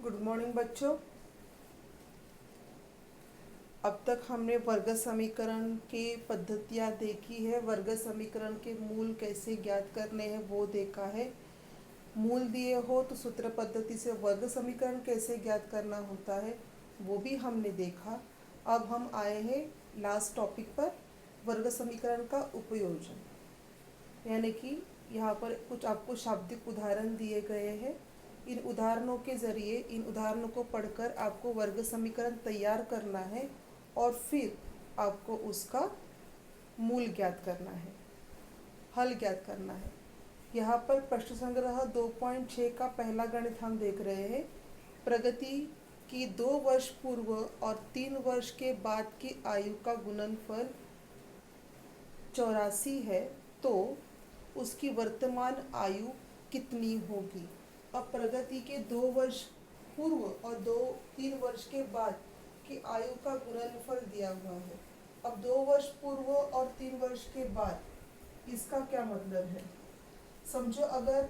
Good morning बच्चों। अब तक हमने वर्ग समीकरण की पद्धतियाँ देखी है। वर्ग समीकरण के मूल कैसे ज्ञात करने हैं वो देखा है। मूल दिए हो तो सूत्र पद्धति से वर्ग समीकरण कैसे ज्ञात करना होता है वो भी हमने देखा। अब हम आए हैं लास्ट टॉपिक पर, वर्ग समीकरण का उपयोजन, यानी कि यहाँ पर कुछ आपको शाब्दिक उदाहरण दिए गए हैं। इन उदाहरणों के ज़रिए, इन उदाहरणों को पढ़कर आपको वर्ग समीकरण तैयार करना है और फिर आपको उसका मूल ज्ञात करना है, हल ज्ञात करना है। यहाँ पर प्रश्न संग्रह 2.6 का पहला गणित हम देख रहे हैं। प्रगति की 2 वर्ष पूर्व और 3 वर्ष के बाद की आयु का गुणनफल 84 है, तो उसकी वर्तमान आयु कितनी होगी। अब प्रगति के 2 वर्ष पूर्व और 3 वर्ष के बाद की आयु का गुणनफल दिया हुआ है। अब 2 वर्ष पूर्व और 3 वर्ष के बाद, इसका क्या मतलब है। समझो अगर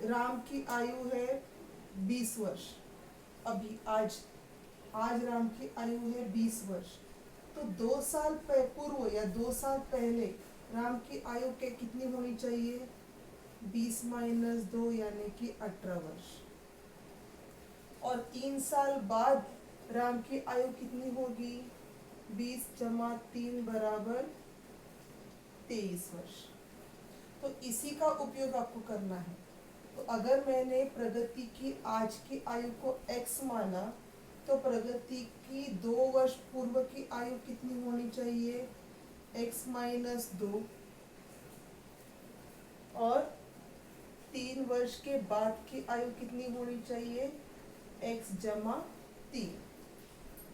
राम की आयु है 20 वर्ष, अभी आज राम की आयु है 20 वर्ष, तो 2 साल पूर्व या 2 साल पहले राम की आयु के कितनी होनी चाहिए, 20 माइनस 2 यानी कि 18 वर्ष। और 3 साल बाद राम की आयु कितनी होगी, 20 जमा 3 बराबर 23 वर्ष। तो इसी का उपयोग आपको करना है। तो अगर मैंने प्रगति की आज की आयु को x माना, तो प्रगति की 2 वर्ष पूर्व की आयु कितनी होनी चाहिए, x माइनस 2, और 3 वर्ष के बाद की आयु कितनी होनी चाहिए, x जमा 3।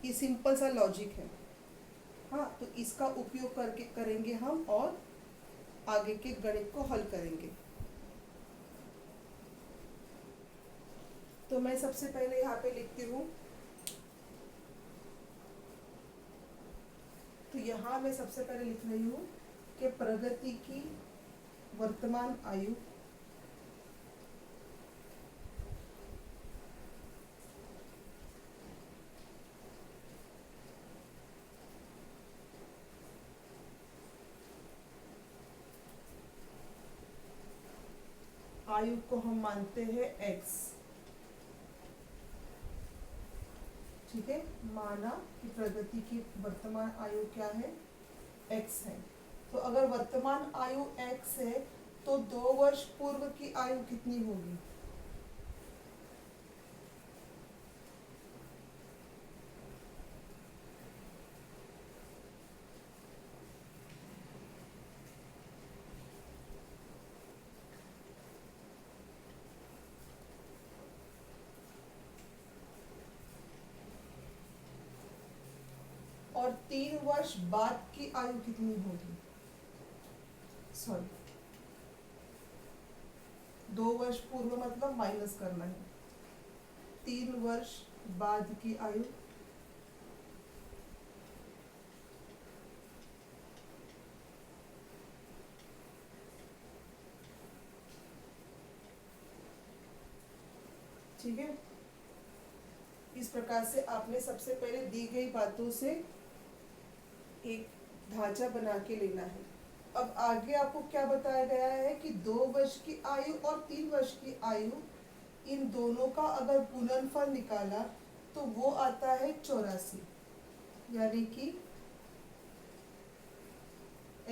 ये सिंपल सा लॉजिक है। हाँ, तो इसका उपयोग करके करेंगे हम और आगे के गणित को हल करेंगे। तो मैं सबसे पहले यहाँ पे लिखती हूँ, तो यहाँ मैं सबसे पहले लिख रही हूँ कि प्रगति की वर्तमान आयु को हम मानते हैं x। ठीक है, माना कि प्रगति की वर्तमान आयु क्या है, x है। तो अगर वर्तमान आयु x है तो 2 वर्ष पूर्व की आयु कितनी होगी, और 3 वर्ष बाद की आयु कितनी होगी, सॉरी 2 वर्ष पूर्व मतलब माइनस करना है, 3 वर्ष बाद की आयु ठीक है। इस प्रकार से आपने सबसे पहले दी गई बातों से एक ढांचा बना के लेना है। अब आगे आपको क्या बताया गया है कि 2 वर्ष की आयु और 3 वर्ष की आयु, इन दोनों का अगर गुणनफल निकाला तो वो आता है 84, यानी कि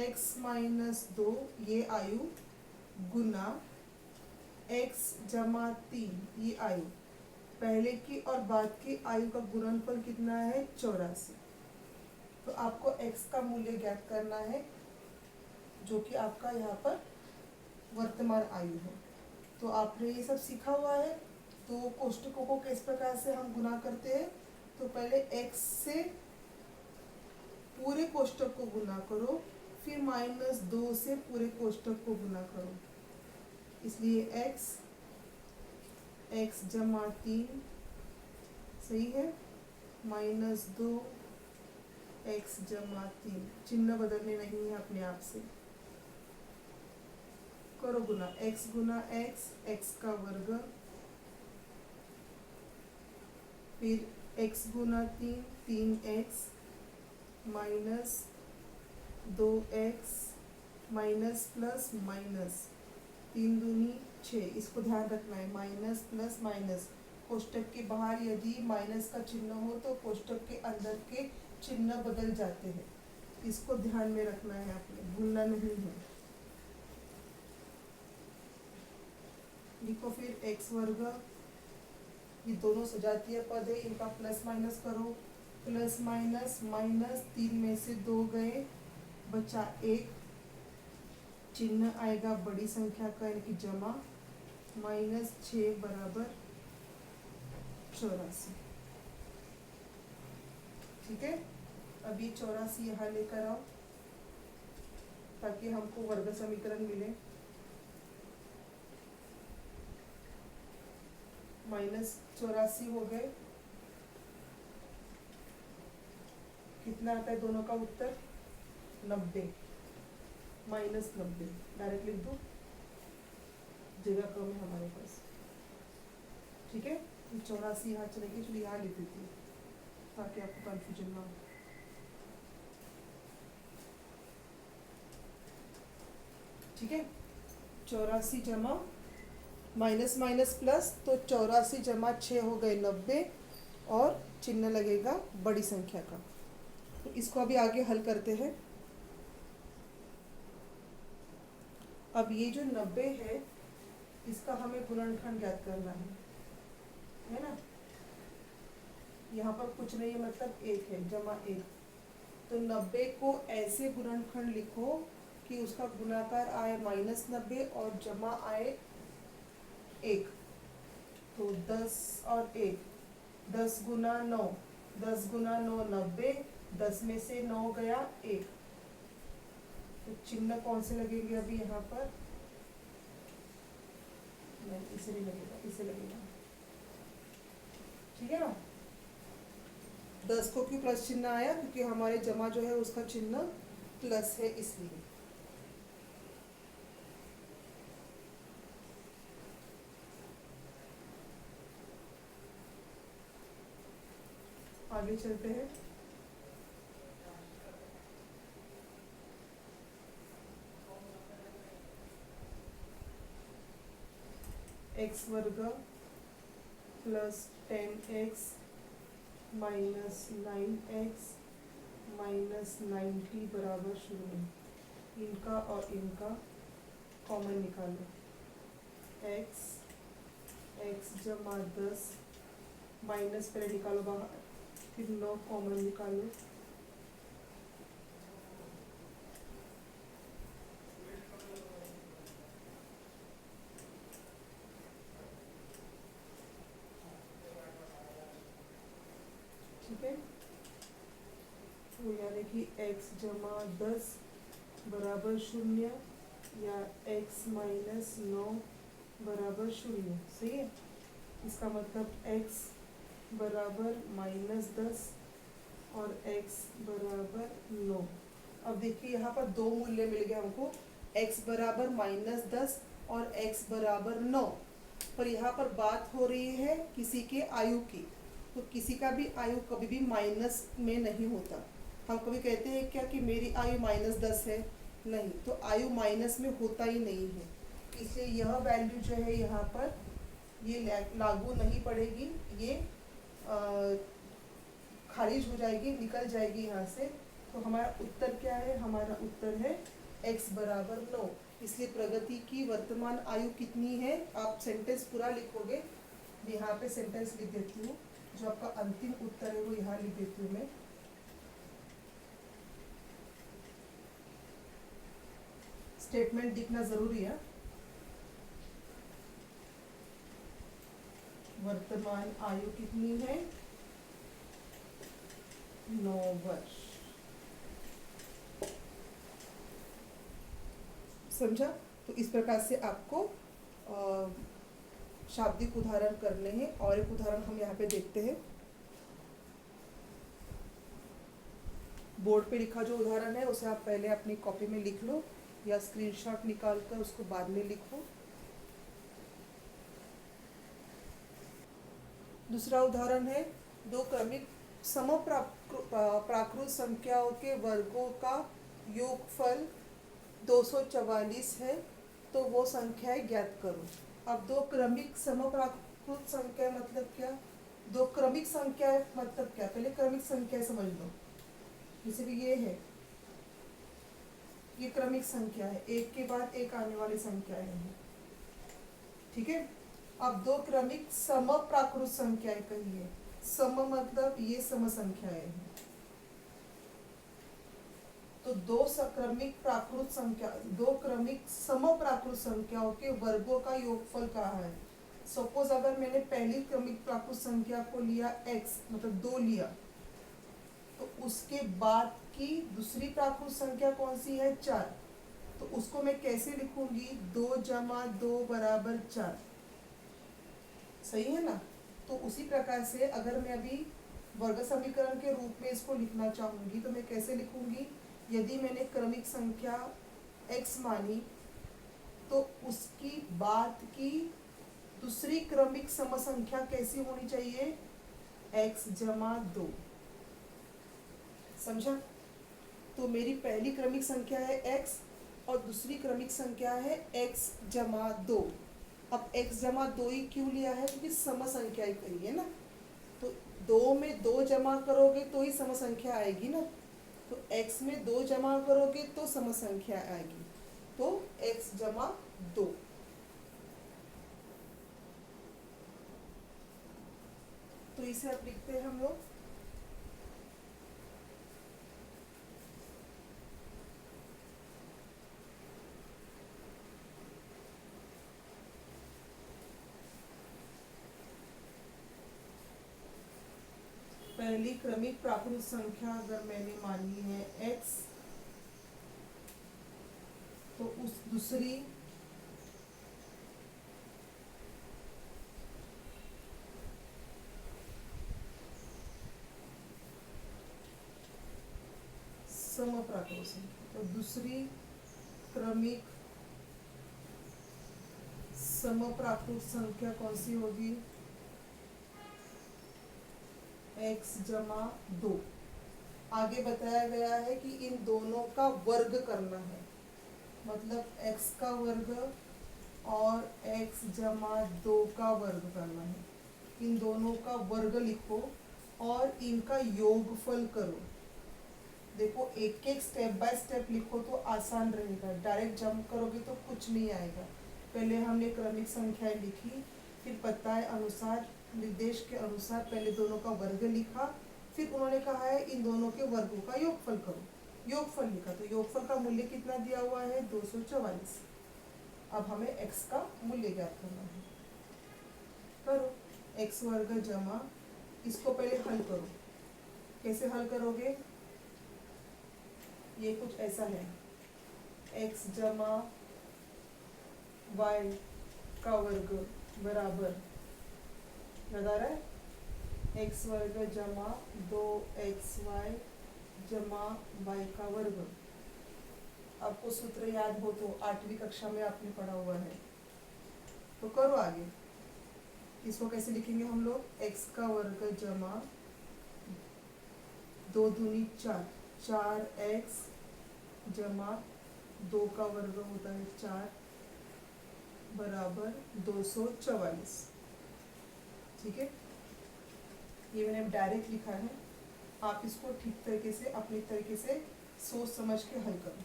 x माइनस 2 ये आयु गुना x जमा 3 ये आयु, पहले की और बाद की आयु का गुणनफल कितना है, 84। तो आपको x का मूल्य ज्ञात करना है, जो कि आपका यहाँ पर वर्तमान आयु है। तो आपने ये सब सीखा हुआ है। तो कोष्टकों को किस प्रकार से हम गुना करते हैं, तो पहले x से पूरे कोष्टक को गुना करो, फिर माइनस 2 से पूरे कोष्टक को गुना करो। इसलिए x जमा 3 सही है, माइनस 2 x जमा 3, चिन्ह बदलने नहीं है, अपने आप से करो गुना, x गुना x, x का वर्ग फिर x गुना 3 3x minus 2x minus plus minus 3 दूनी 6। इसको ध्यान रखना है, माइनस प्लस माइनस। कोष्टक के बाहर यदि माइनस का चिन्ह हो तो कोष्टक के अंदर के चिन्ह बदल जाते हैं, इसको ध्यान में रखना है, आपने भूलना नहीं है। लिखो फिर x वर्ग, ये दोनों सजातीय पद है, इनका प्लस माइनस करो। प्लस माइनस माइनस 3 में से 2 गए, बचा 1। चिन्ह आएगा बड़ी संख्या का यानी कि जमा, माइनस 6 बराबर 84। ठीक है, अभी 84 यहाँ लेकर आओ ताकि हमको वर्ग समीकरण मिले। माइनस 84 हो गए, कितना आता है दोनों का उत्तर? 90 माइनस 90। डायरेक्ट लिख दो, जगह कम है हमारे पास। ठीक है, 84 यहाँ चलेगी, चलिए यहाँ लिख देती हूँ ताकि आपको कंफ्यूजन ना हो। ठीक है, 84 जमा माइनस माइनस प्लस, तो 84 जमा 6 हो गए 90, और चिन्ह लगेगा बड़ी संख्या का। तो इसको अभी आगे हल करते हैं। अब ये जो 90 है, इसका हमें गुणनखंड ज्ञात करना है ना। यहाँ पर कुछ नहीं है, मतलब 1 है, जमा 1। तो 90 को ऐसे गुणनखंड लिखो कि उसका गुणाकार आए -90 और जमा आए 1। तो 10 और 1, 10 गुना 9, 10 गुना 9 90, 10 में से 9 गया 1। तो चिन्ह कौन से लगेंगे अभी यहाँ पर? नहीं, इसे नहीं लगेगा, इसे लगेगा। ठीक है ना। 10 को क्यों प्लस चिन्ह आया? क्योंकि हमारे जमा जो है उसका चिन्ह प्लस है, इसलिए। आगे चलते हैं। x वर्ग plus 10x minus 9x minus 90 बराबर 0। इनका और इनका कॉमन निकालो। x जमा 10 माइनस पहले निकालो बाहर, फिर 9 कॉमन निकालो। ठीक है, तो यानी कि x जमा 10 बराबर 0 या x माइनस 9 बराबर 0। सही है। इसका मतलब x बराबर -10 और x बराबर 9। अब देखिए यहाँ पर दो मूल्य मिल गए हमको, x बराबर -10 और x बराबर 9। पर यहाँ पर बात हो रही है किसी के आयु की, तो किसी का भी आयु कभी भी माइनस में नहीं होता। हम कभी कहते हैं क्या कि मेरी आयु -10 है? नहीं, तो आयु माइनस में होता ही नहीं है, इसलिए यह वैल्यू जो है यहाँ पर ये लागू नहीं पड़ेगी, ये खारिज हो जाएगी, निकल जाएगी यहाँ से। तो हमारा उत्तर क्या है? हमारा उत्तर है x बराबर 9। इसलिए प्रगति की वर्तमान आयु कितनी है? आप सेंटेंस पूरा लिखोगे, यहाँ पे सेंटेंस लिख देती हूँ, जो आपका अंतिम उत्तर है वो यहाँ लिख देती हूँ मैं। स्टेटमेंट दिखना जरूरी है। वर्तमान आयु कितनी है? 9 वर्ष। समझा? तो इस प्रकार से आपको शाब्दिक उदाहरण करने हैं, और एक उदाहरण हम यहाँ पे देखते हैं। बोर्ड पे लिखा जो उदाहरण है उसे आप पहले अपनी कॉपी में लिख लो, या स्क्रीनशॉट निकाल कर उसको बाद में लिखो। दूसरा उदाहरण है दो क्रमिक प्राकृत संख्याओं के वर्गों का योगफल 244 है, तो वो संख्याएं ज्ञात करो। अब दो क्रमिक समप्राकृत संख्या मतलब क्या, दो क्रमिक संख्या मतलब क्या, पहले क्रमिक संख्या समझ लो। जैसे भी ये है, ये क्रमिक संख्या है, एक के बाद एक आने वाली संख्याएं हैं, ठीक है। अब दो क्रमिक समप्राकृत संख्याएं कहिए, सम मतलब ये सम संख्याएं हैं। तो दो क्रमिक प्राकृत संख्या, दो क्रमिक समप्राकृत संख्याओं के वर्गों का योगफल कहा है। सपोज अगर मैंने पहली क्रमिक प्राकृत संख्या को लिया x, मतलब 2 लिया, तो उसके बाद की दूसरी प्राकृत संख्या कौन सी है, 4। तो उसको मैं कैसे लिखूंगी, 2 जमा 2 बराबर 4, सही है ना। तो उसी प्रकार से अगर मैं अभी वर्ग समीकरण के रूप में इसको लिखना चाहूंगी तो मैं कैसे लिखूंगी, यदि मैंने क्रमिक संख्या x मानी तो उसकी बाद की दूसरी क्रमिक समसंख्या कैसी होनी चाहिए, x जमा 2, समझा। तो मेरी पहली क्रमिक संख्या है x और दूसरी क्रमिक संख्या है x जमा 2। अब x जमा 2 ही क्यों लिया है, क्योंकि समसंख्या ही कही है ना। तो 2 में 2 जमा करोगे तो ही समसंख्या आएगी ना। तो x में 2 जमा करोगे तो समसंख्या आएगी, तो x जमा 2। तो इसे अब लिखते हैं हम लोग, पहली क्रमिक प्राकृत संख्या अगर मैंने मानी है x, तो उस दूसरी समप्राकृत संख्या, तो दूसरी क्रमिक समप्राकृत संख्या कौन सी होगी, x जमा 2। आगे बताया गया है कि इन दोनों का वर्ग करना है, मतलब x का वर्ग और x जमा 2 का वर्ग करना है। इन दोनों का वर्ग लिखो और इनका योगफल करो। देखो एक एक स्टेप बाय स्टेप लिखो तो आसान रहेगा, डायरेक्ट जंप करोगे तो कुछ नहीं आएगा। पहले हमने क्रमिक संख्याएं लिखी, फिर पता अनुसार निर्देश के अनुसार पहले दोनों का वर्ग लिखा, फिर उन्होंने कहा है इन दोनों के वर्गों का योगफल करो, योगफल लिखा। तो योगफल का मूल्य कितना दिया हुआ है, 244। अब हमें x का मूल्य ज्ञात करना है। करो, x वर्ग जमा, इसको पहले हल करो। कैसे हल करोगे, ये कुछ ऐसा है, x जमा y का वर्ग बराबर, याद आ रहा है, x वर्ग जमा 2xy जमा y का वर्ग। आपको सूत्र याद हो तो 8वीं कक्षा में आपने पढ़ा हुआ है। तो करो आगे, इसको कैसे लिखेंगे हम लोग, x का वर्ग जमा 2 दूनी 4, 4x जमा 2 का वर्ग होता है 4 बराबर 244, ठीक है। ये मैंने डायरेक्ट लिखा है, आप इसको ठीक तरीके से अपने तरीके से सोच समझ के हल करो।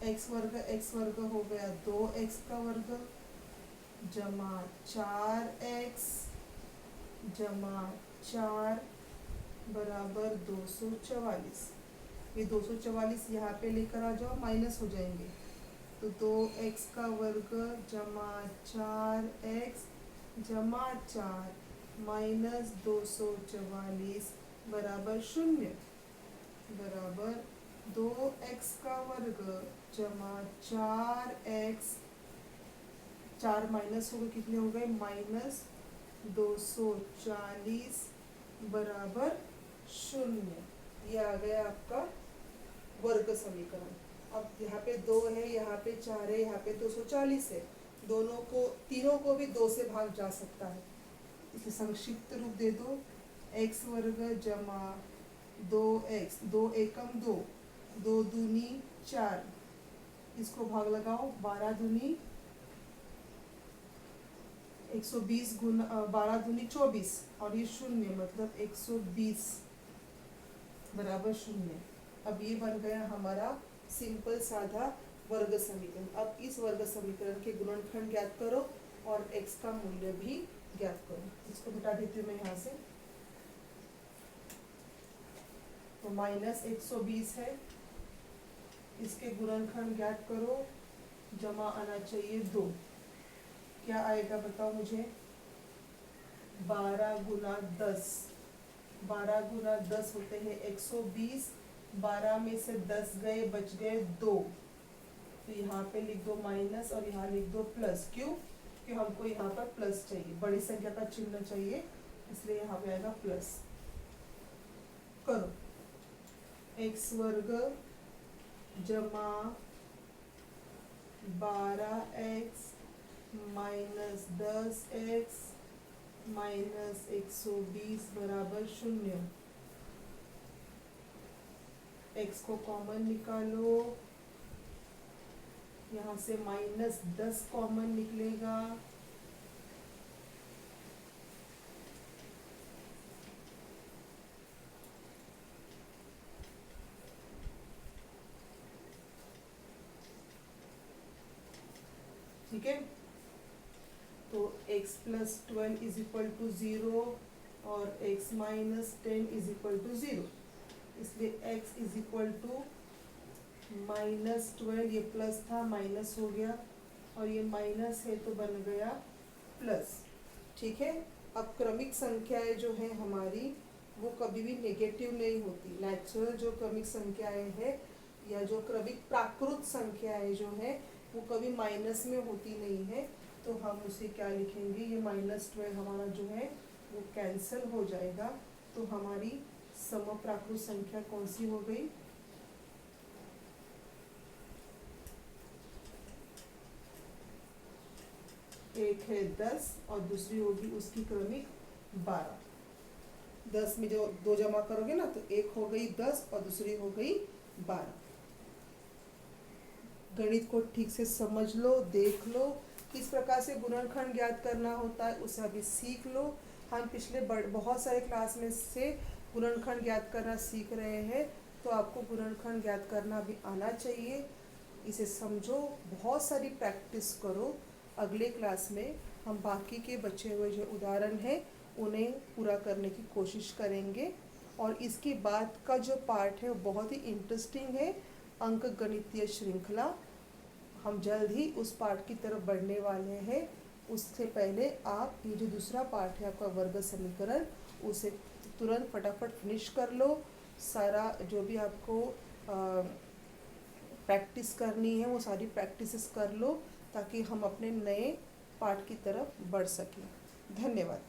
x वर्ग हो गया 2x का वर्ग जमा 4x जमा 4 बराबर 244। ये 244 यहाँ पे लेकर आ जाओ, माइनस हो जाएंगे। तो 2x का वर्ग जमा 4x जमा 4 माइनस 244 बराबर 0, बराबर 2x का वर्ग जमा 4x, 4 माइनस हो गए, कितने हो गए, माइनस 240 बराबर 0। ये आ गया आपका वर्ग समीकरण। अब यहाँ पे 2 है, यहाँ पे 4 है, यहाँ पे 240 है, दोनों को, तीनों को भी 2 से भाग जा सकता है, इसे संक्षिप्त रूप दे दो, एक्स वर्ग जमा 2x, 2 एकम 2, 2 दूनी 4, इसको भाग लगाओ, 12 दूनी 120 गुना 12 दूनी 24 और ये शून्य मतलब 120 बराबर शून्य। अब ये बन गया हमारा सिंपल साधा वर्ग समीकरण। अब इस वर्ग समीकरण के गुणनखंड ज्ञात करो और x का मूल्य भी ज्ञात करो। इसको हटा देती हूँ मैं यहाँ से। तो -120 है, इसके गुणनखंड ज्ञात करो, जमा आना चाहिए 2। क्या आएगा बताओ मुझे? 12 गुना 10, 12 गुना 10 होते हैं 120, 12 में से 10 गए, बच गए 2, तो यहाँ पे लिख दो माइनस और यहाँ लिख दो प्लस। क्यों? क्योंकि हमको यहाँ पर प्लस चाहिए, बड़ी संख्या का चिन्ह चाहिए, इसलिए यहाँ पे आएगा प्लस। करो, एक्स वर्ग जमा 12x माइनस 10x माइनस 120 बराबर 0। x को कॉमन निकालो, यहाँ से -10 कॉमन निकलेगा, ठीक है। तो x plus 12 is equal to 0 और x minus 10 is equal to 0, इसलिए x इज इक्वल टू -12, ये प्लस था माइनस हो गया और ये माइनस है तो बन गया प्लस, ठीक है। अब क्रमिक संख्याएं जो है हमारी वो कभी भी नेगेटिव नहीं होती। नेचुरल जो क्रमिक संख्याएं हैं या जो क्रमिक प्राकृत संख्याएं जो है वो कभी माइनस में होती नहीं है, तो हम उसे क्या लिखेंगे, ये -12 हमारा जो है वो कैंसिल हो जाएगा। तो हमारी समप्राकृत संख्या कौन सी हो गई? एक है 10 और दूसरी होगी उसकी क्रमिक 12। 10 में जो 2 जमा करोगे ना तो एक हो गई 10 और दूसरी हो गई 12। गणित को ठीक से समझ लो, देख लो, किस प्रकार से गुणनखंड ज्ञात करना होता है उसे अभी सीख लो। हम पिछले बहुत सारे क्लास में से गुणनखंड ज्ञात करना सीख रहे हैं, तो आपको गुणनखंड ज्ञात करना भी आना चाहिए। इसे समझो, बहुत सारी प्रैक्टिस करो। अगले क्लास में हम बाकी के बचे हुए जो उदाहरण हैं उन्हें पूरा करने की कोशिश करेंगे। और इसके बाद का जो पार्ट है वो बहुत ही इंटरेस्टिंग है, अंक गणितीय श्रृंखला। हम जल्द ही उस पार्ट की तरफ बढ़ने वाले हैं। उससे पहले आप ये जो दूसरा पार्ट है आपका वर्ग समीकरण, उसे तुरंत फटाफट फिनिश कर लो। सारा जो भी आपको प्रैक्टिस करनी है वो सारी प्रैक्टिसेस कर लो, ताकि हम अपने नए पार्ट की तरफ बढ़ सकें। धन्यवाद।